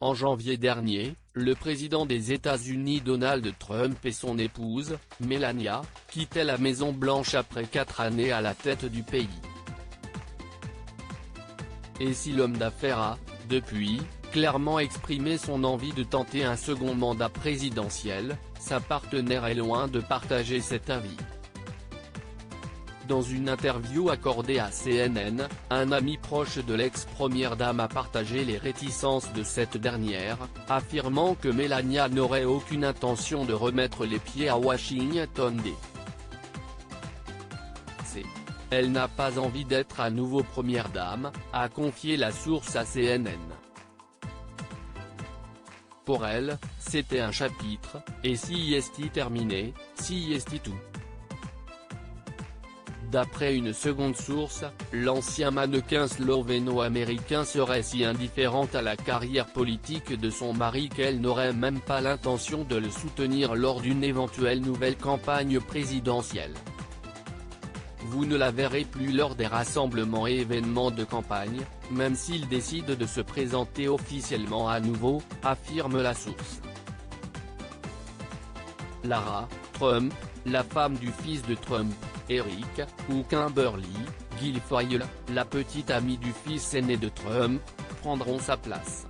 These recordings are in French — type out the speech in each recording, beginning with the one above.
En janvier dernier, le président des États-Unis Donald Trump et son épouse, Melania, quittaient la Maison-Blanche après 4 années à la tête du pays. Et si l'homme d'affaires a, depuis, clairement exprimé son envie de tenter un second mandat présidentiel, sa partenaire est loin de partager cet avis. Dans une interview accordée à CNN, un ami proche de l'ex-première dame a partagé les réticences de cette dernière, affirmant que Melania n'aurait aucune intention de remettre les pieds à Washington D.C. Elle n'a pas envie d'être à nouveau première dame, a confié la source à CNN. Pour elle, c'était un chapitre, et si est terminé, si est tout. D'après une seconde source, l'ancien mannequin slovéno-américain serait si indifférente à la carrière politique de son mari qu'elle n'aurait même pas l'intention de le soutenir lors d'une éventuelle nouvelle campagne présidentielle. Vous ne la verrez plus lors des rassemblements et événements de campagne, même s'il décide de se présenter officiellement à nouveau, affirme la source. Lara Trump, la femme du fils de Trump, Eric, ou Kimberly Guilfoyle, la petite amie du fils aîné de Trump, prendront sa place.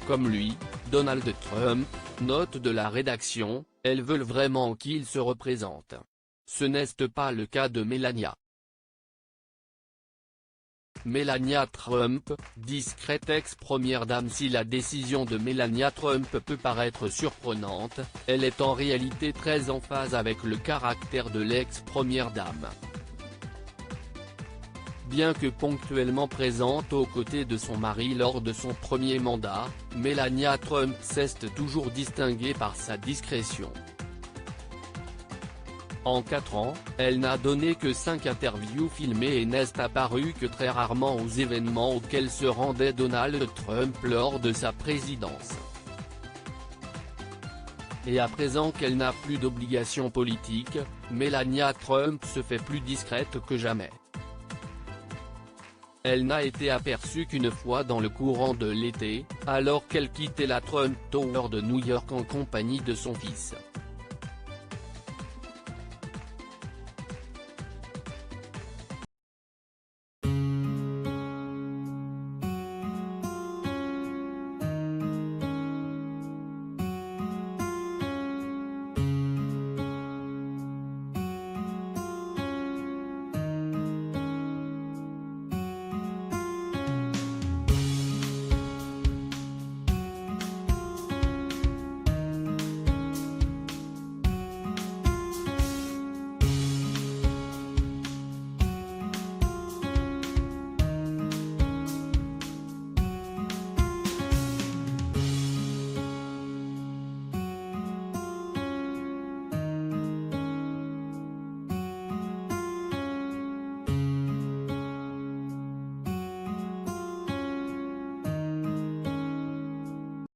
Comme lui, Donald Trump, note de la rédaction, elles veulent vraiment qu'il se représente. Ce n'est pas le cas de Melania. Melania Trump, discrète ex-première dame. Si la décision de Melania Trump peut paraître surprenante, elle est en réalité très en phase avec le caractère de l'ex-première dame. Bien que ponctuellement présente aux côtés de son mari lors de son premier mandat, Melania Trump s'est toujours distinguée par sa discrétion. En 4 ans, elle n'a donné que 5 interviews filmées et n'est apparue que très rarement aux événements auxquels se rendait Donald Trump lors de sa présidence. Et à présent qu'elle n'a plus d'obligations politiques, Melania Trump se fait plus discrète que jamais. Elle n'a été aperçue qu'une fois dans le courant de l'été, alors qu'elle quittait la Trump Tower de New York en compagnie de son fils.